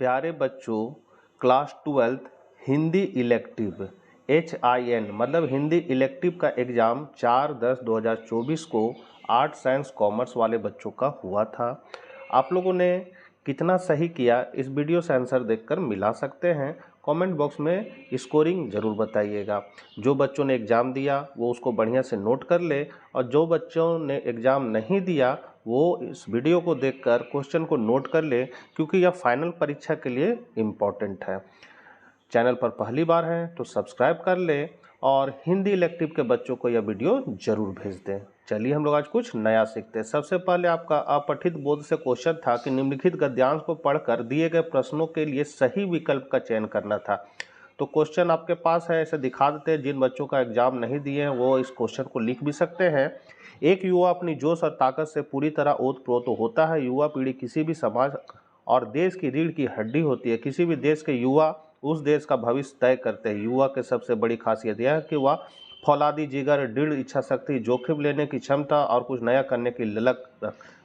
प्यारे बच्चों, class 12 Hindi elective HIN मतलब हिंदी इलेक्टिव का एग्ज़ाम 4/10/2024 को आर्ट साइंस कॉमर्स वाले बच्चों का हुआ था। आप लोगों ने कितना सही किया इस वीडियो से आंसर देखकर मिला सकते हैं। कमेंट बॉक्स में स्कोरिंग ज़रूर बताइएगा। जो बच्चों ने एग्ज़ाम दिया वो उसको बढ़िया से नोट कर ले, और जो बच्चों ने एग्ज़ाम नहीं दिया वो इस वीडियो को देखकर क्वेश्चन को नोट कर ले, क्योंकि यह फाइनल परीक्षा के लिए इम्पॉर्टेंट है। चैनल पर पहली बार हैं तो सब्सक्राइब कर ले, और हिंदी इलेक्टिव के बच्चों को यह वीडियो जरूर भेज दें। चलिए हम लोग आज कुछ नया सीखते हैं। सबसे पहले आपका अपठित बोध से क्वेश्चन था कि निम्नलिखित गद्यांश को पढ़कर दिए गए प्रश्नों के लिए सही विकल्प का चयन करना था। तो क्वेश्चन आपके पास है, ऐसे दिखा देते हैं। जिन बच्चों का एग्जाम नहीं दिए हैं वो इस क्वेश्चन को लिख भी सकते हैं। एक युवा अपनी जोश और ताकत से पूरी तरह ओतप्रोत होता है। युवा पीढ़ी किसी भी समाज और देश की रीढ़ की हड्डी होती है। किसी भी देश के युवा उस देश का भविष्य तय करते हैं। युवा की सबसे बड़ी खासियत यह है कि वह फौलादी जिगर, दृढ़ इच्छा शक्ति, जोखिम लेने की क्षमता और कुछ नया करने की ललक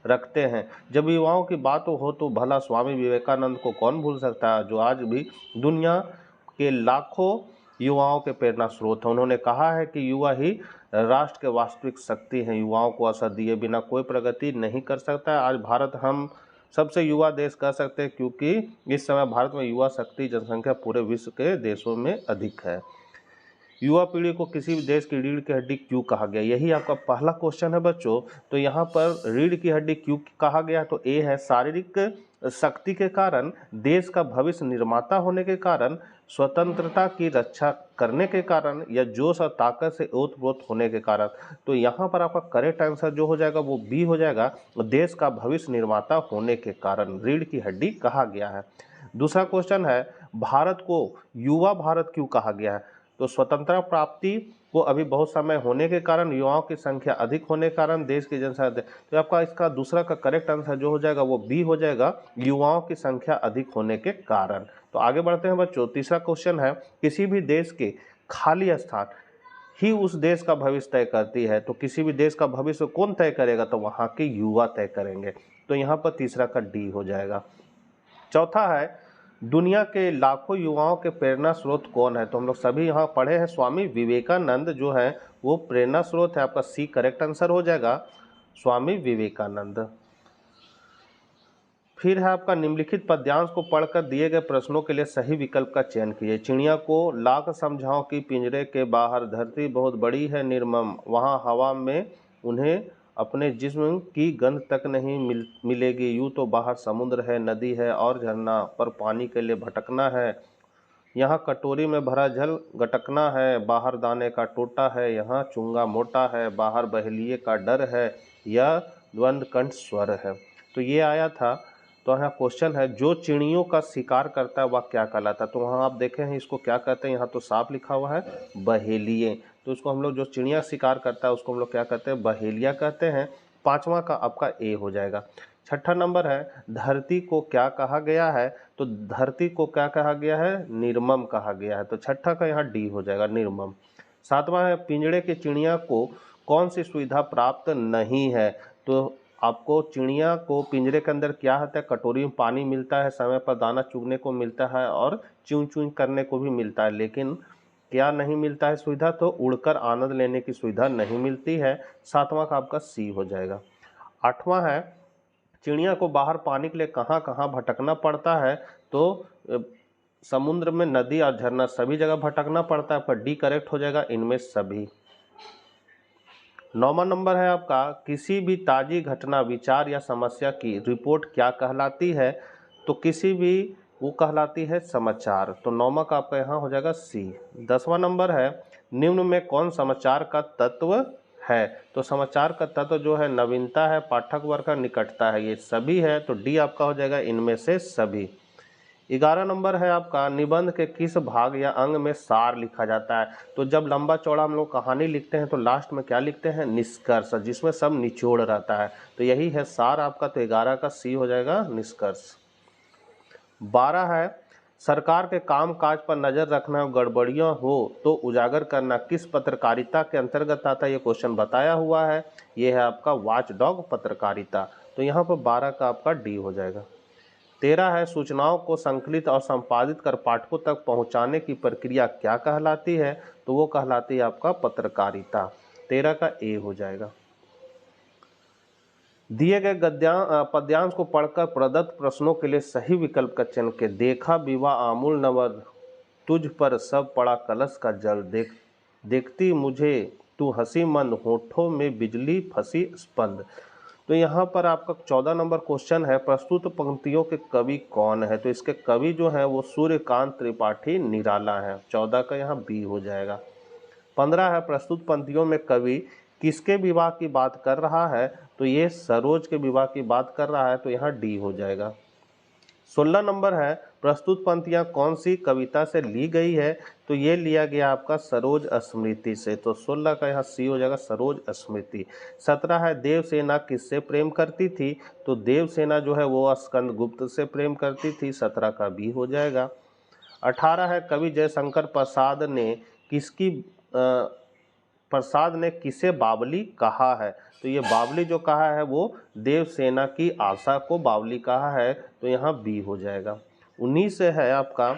रखते हैं। जब युवाओं की बात हो तो भला स्वामी विवेकानंद को कौन भूल सकता है, जो आज भी दुनिया के लाखों युवाओं के प्रेरणा स्रोत है। उन्होंने कहा है कि युवा ही राष्ट्र के वास्तविक शक्ति हैं। युवाओं को असर दिए बिना कोई प्रगति नहीं कर सकता है। आज भारत हम सबसे युवा देश कह सकते हैं, क्योंकि इस समय भारत में युवा शक्ति जनसंख्या पूरे विश्व के देशों में अधिक है। युवा पीढ़ी को किसी भी देश की रीढ़ की हड्डी क्यों कहा गया, यही आपका पहला क्वेश्चन है बच्चों। तो यहाँ पर रीढ़ की हड्डी क्यों कहा गया, तो ए है शारीरिक शक्ति के कारण, देश का भविष्य निर्माता होने के कारण, स्वतंत्रता की रक्षा करने के कारण, या जोश और ताकत से ओतप्रोत होने के कारण। तो यहाँ पर आपका करेक्ट आंसर जो हो जाएगा वो बी हो जाएगा, देश का भविष्य निर्माता होने के कारण रीढ़ की हड्डी कहा गया है। दूसरा क्वेश्चन है, भारत को युवा भारत क्यों कहा गया है, तो स्वतंत्रता प्राप्ति को अभी बहुत समय होने के कारण, युवाओं की संख्या अधिक होने के कारण, देश की जनसंख्या। तो आपका इसका दूसरा का करेक्ट आंसर जो हो जाएगा वो बी हो जाएगा, युवाओं की संख्या अधिक होने के कारण। तो आगे बढ़ते हैं बच्चों। तीसरा क्वेश्चन है, किसी भी देश के खाली स्थान ही उस देश का भविष्य तय करती है। तो किसी भी देश का भविष्य कौन तय करेगा, तो वहाँ के युवा तय करेंगे। तो यहाँ पर तीसरा का डी हो जाएगा। चौथा है, दुनिया के लाखों युवाओं के प्रेरणा स्रोत कौन है, तो हम लोग सभी यहाँ पढ़े हैं स्वामी विवेकानंद जो है वो प्रेरणा स्रोत है। आपका सी करेक्ट आंसर हो जाएगा, स्वामी विवेकानंद। फिर है आपका निम्नलिखित पद्यांश को पढ़कर दिए गए प्रश्नों के लिए सही विकल्प का चयन कीजिए। चिड़िया को लाख समझाओ कि पिंजरे के बाहर, धरती बहुत बड़ी है निर्मम, वहाँ हवा में उन्हें अपने जिस्म की गंध तक नहीं मिलेगी। यूँ तो बाहर समुद्र है, नदी है और झरना, पर पानी के लिए भटकना है। यहाँ कटोरी में भरा जल गटकना है, बाहर दाने का टोटा है, यहाँ चुंगा मोटा है, बाहर बहेलिए का डर है, यह द्वंद्व कंठ स्वर है। तो ये आया था। तो यहाँ क्वेश्चन है, जो चिड़ियों का शिकार करता है वह क्या कहलाता है, तो वहाँ आप देखें हैं इसको क्या कहते हैं, यहाँ तो साफ लिखा हुआ है बहेलिए। तो उसको हम लोग, जो चिड़िया शिकार करता है उसको हम लोग क्या कहते हैं, बहेलिया कहते हैं। पांचवा का आपका ए हो जाएगा। छठा नंबर है, धरती को क्या कहा गया है, तो धरती को क्या कहा गया है, निर्मम कहा गया है। तो छठा का यहाँ डी हो जाएगा, निर्मम। सातवां है, पिंजड़े की चिड़िया को कौन सी सुविधा प्राप्त नहीं है, तो आपको चिड़िया को पिंजरे के अंदर क्या होता है, कटोरी में पानी मिलता है, समय पर दाना चुगने को मिलता है और चूं चूं करने को भी मिलता है, लेकिन क्या नहीं मिलता है सुविधा, तो उड़कर आनंद लेने की सुविधा नहीं मिलती है। सातवां का आपका सी हो जाएगा। आठवां है, चिड़िया को बाहर पाने के लिए कहाँ कहाँ भटकना पड़ता है, तो समुद्र में, नदी और झरना सभी जगह भटकना पड़ता है, पर डी करेक्ट हो जाएगा, इनमें सभी। नौवां नंबर है आपका, किसी भी ताजी घटना, विचार या समस्या की रिपोर्ट क्या कहलाती है, तो किसी भी वो कहलाती है समाचार। तो नौवां का आपका यहाँ हो जाएगा सी। 10वां नंबर है, निम्न में कौन समाचार का तत्व है, तो समाचार का तत्व जो है नवीनता है, पाठक वर्ग का निकटता है, ये सभी है। तो डी आपका हो जाएगा इनमें से सभी। 11 नंबर है आपका, निबंध के किस भाग या अंग में सार लिखा जाता है, तो जब लंबा चौड़ा हम लोग कहानी लिखते हैं तो लास्ट में क्या लिखते हैं, निष्कर्ष, जिसमें सब निचोड़ रहता है, तो यही है सार आपका। तो 11 का सी हो जाएगा, निष्कर्ष। 12 है, सरकार के काम काज पर नजर रखना और गड़बड़ियां हो तो उजागर करना किस पत्रकारिता के अंतर्गत आता है, ये क्वेश्चन बताया हुआ है, ये है आपका वॉच डॉग पत्रकारिता। तो यहाँ पर 12 का आपका डी हो जाएगा। 13 है सूचनाओं को संकलित और संपादित कर पाठकों तक पहुंचाने की प्रक्रिया क्या कहलाती है, तो वो कहलाती है आपका पत्रकारिता। 13 का ए हो जाएगा। दिए गए पद्यांश को पढ़कर प्रदत्त प्रश्नों के लिए सही विकल्प का चयन के। देखा विवाह आमूल नवद, तुझ पर सब पड़ा कलश का जल, देखती मुझे तू हंसी मंद, होठों में बिजली फंसी स्पंद। तो यहाँ पर आपका 14 नंबर क्वेश्चन है, प्रस्तुत पंक्तियों के कवि कौन है, तो इसके कवि जो है वो सूर्यकांत त्रिपाठी निराला है। 14 का यहाँ बी हो जाएगा। 15 है प्रस्तुत पंक्तियों में कवि किसके विवाह की बात कर रहा है, तो ये सरोज के विवाह की बात कर रहा है, तो यहाँ डी हो जाएगा। 16 नंबर है प्रस्तुत पंक्तियां कौन सी कविता से ली गई है, तो ये लिया गया आपका सरोज स्मृति से, तो 16 का यहाँ सी हो जाएगा सरोज स्मृति। 17 है देवसेना किससे प्रेम करती थी, तो देवसेना जो है वो स्कंद गुप्त से प्रेम करती थी। 17 का बी हो जाएगा। 18 है कवि जयशंकर प्रसाद ने किसे बावली कहा है, तो ये बावली जो कहा है वो देवसेना की आशा को बावली कहा है, तो यहाँ बी हो जाएगा। 19 है आपका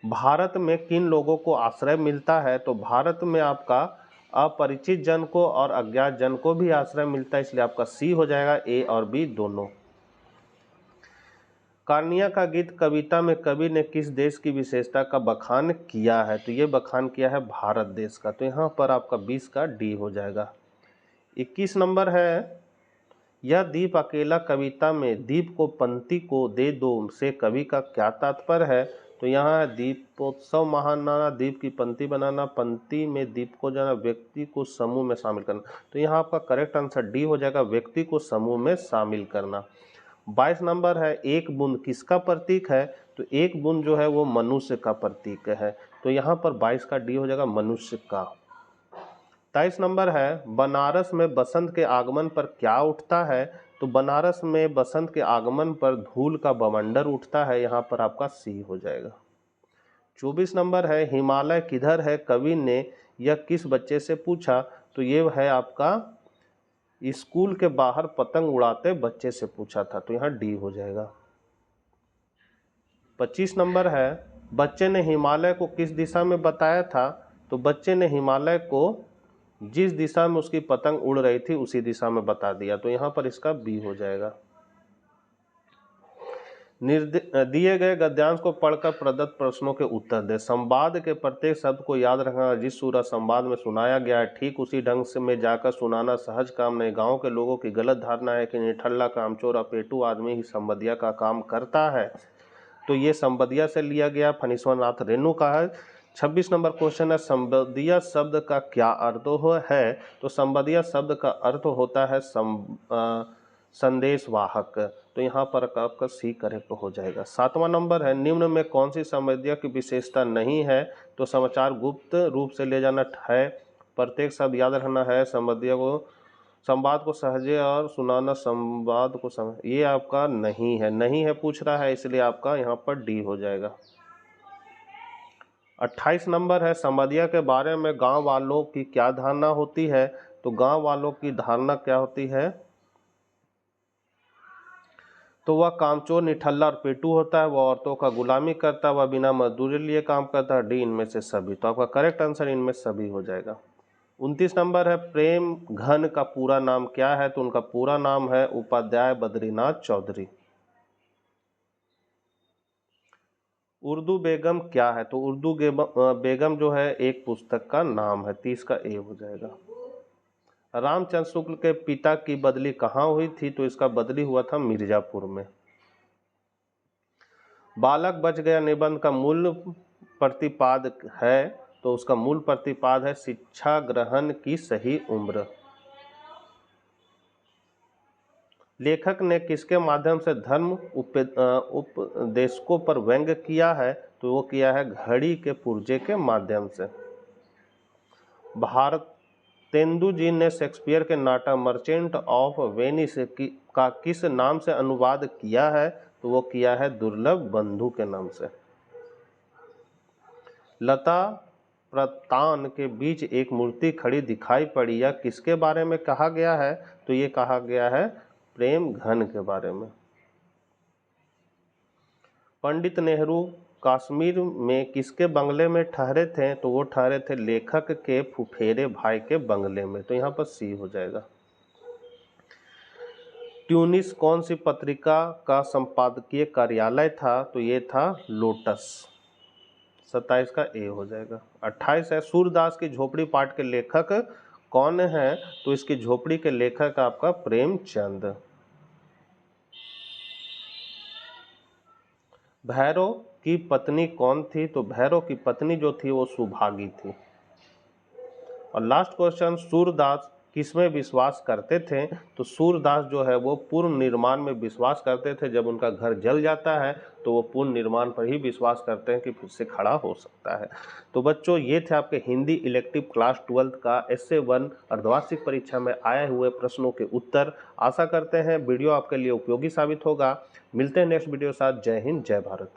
भारत में किन लोगों को आश्रय मिलता है, तो भारत में आपका अपरिचित जन को और अज्ञात जन को भी आश्रय मिलता है, इसलिए आपका सी हो जाएगा, ए और बी दोनों। कार्निया का गीत कविता में कवि ने किस देश की विशेषता का बखान किया है, तो ये बखान किया है भारत देश का, तो यहाँ पर आपका 20 का डी हो जाएगा। 21 नंबर है यह दीप अकेला कविता में दीप को पंक्ति को दे दो से कवि का क्या तात्पर्य है, तो यहाँ है दीपोत्सव महानाना, दीप की पंक्ति बनाना, पंक्ति में दीप को जाना, व्यक्ति को समूह में शामिल करना, तो यहाँ आपका करेक्ट आंसर डी हो जाएगा, व्यक्ति को समूह में शामिल करना। 22 नंबर है एक बूंद किसका प्रतीक है, तो एक बूंद जो है वो मनुष्य का प्रतीक है, तो यहाँ पर 22 का डी हो जाएगा मनुष्य का। 23 नंबर है बनारस में बसंत के आगमन पर क्या उठता है, तो बनारस में बसंत के आगमन पर धूल का बवंडर उठता है, यहाँ पर आपका सी हो जाएगा। 24 नंबर है हिमालय किधर है कवि ने यह किस बच्चे से पूछा, तो ये है आपका स्कूल के बाहर पतंग उड़ाते बच्चे से पूछा था, तो यहाँ डी हो जाएगा। 25 नंबर है बच्चे ने हिमालय को किस दिशा में बताया था, तो बच्चे ने हिमालय को जिस दिशा में उसकी पतंग उड़ रही थी उसी दिशा में बता दिया, तो यहाँ पर इसका बी हो जाएगा। दिए गए गद्यांश को पढ़कर प्रदत्त प्रश्नों के उत्तर दे। संवाद के प्रत्येक शब्द को याद रखना, जिस सूरत संवाद में सुनाया गया है ठीक उसी ढंग से में जाकर सुनाना सहज काम नहीं। गांव के लोगों की गलत धारणा है कि निठल्ला कामचोर अपेटू आदमी ही संबदिया का काम करता है, तो ये संबदिया से लिया गया, फणीश्वर नाथ रेणु का है। 26 नंबर क्वेश्चन है संबदिया शब्द का क्या अर्थ है, तो संबदिया शब्द का अर्थ होता है संदेशवाहक, तो यहाँ पर आपका सी करेक्ट हो जाएगा। 7वां नंबर है निम्न में कौन सी संबदिया की विशेषता नहीं है, तो समाचार गुप्त रूप से ले जाना है, प्रत्येक शब्द याद रखना है, संबदिया को संवाद को सहजे और सुनाना संवाद को ये आपका नहीं है पूछ रहा है, इसलिए आपका यहाँ पर डी हो जाएगा। 28 नंबर है संबदिया के बारे में गांव वालों की क्या धारणा होती है, तो गांव वालों की धारणा क्या होती है, तो वह कामचोर निठल्ला और पेटू होता है, वह औरतों का गुलामी करता है, वह बिना मजदूरी लिए काम करता है, डी इनमें से सभी, तो आपका करेक्ट आंसर इनमें सभी हो जाएगा। 29 नंबर है प्रेम घन का पूरा नाम क्या है, तो उनका पूरा नाम है उपाध्याय बद्रीनाथ चौधरी। उर्दू बेगम क्या है, तो उर्दू बेगम जो है एक पुस्तक का नाम है, 30 का ए हो जाएगा। रामचंद्र शुक्ल के पिता की बदली कहाँ हुई थी, तो इसका बदली हुआ था मिर्जापुर में। बालक बच गया निबंध का मूल प्रतिपाद है, तो उसका मूल प्रतिपाद है शिक्षा ग्रहण की सही उम्र। लेखक ने किसके माध्यम से धर्म उपदेशकों पर व्यंग्य किया है, तो वो किया है घड़ी के पुर्जे के माध्यम से। भारतेंदु जी ने शेक्सपियर के नाटक मर्चेंट ऑफ वेनिस का किस नाम से अनुवाद किया है, तो वो किया है दुर्लभ बंधु के नाम से। लता प्रतान के बीच एक मूर्ति खड़ी दिखाई पड़ी, या किसके बारे में कहा गया है, तो ये कहा गया है प्रेम घन के बारे में। पंडित नेहरू कश्मीर में किसके बंगले में ठहरे थे? तो वो ठहरे थे लेखक के फुफेरे भाई के बंगले में, तो यहाँ पर सी हो जाएगा। ट्यूनिस कौन सी पत्रिका का संपादकीय कार्यालय था? तो ये था लोटस। 27 का ए हो जाएगा। 28 है सूरदास की झोपड़ी पाठ के लेखक कौन है? तो इसकी झोपड़ी के लेखक आपका प्रेमचंद। भैरव की पत्नी कौन थी? तो भैरव की पत्नी जो थी वो सुभागी थी। और लास्ट क्वेश्चन, सूरदास किसमें विश्वास करते थे? तो सूरदास जो है वो पूर्ण निर्माण में विश्वास करते थे। जब उनका घर जल जाता है तो वो पूर्ण निर्माण पर ही विश्वास करते हैं कि फिर से खड़ा हो सकता है। तो बच्चों ये थे आपके हिंदी इलेक्टिव क्लास 12 का SA1 अर्धवार्षिक परीक्षा में आए हुए प्रश्नों के उत्तर। आशा करते हैं वीडियो आपके लिए उपयोगी साबित होगा। मिलते हैं नेक्स्ट वीडियो के साथ। जय हिंद, जय भारत।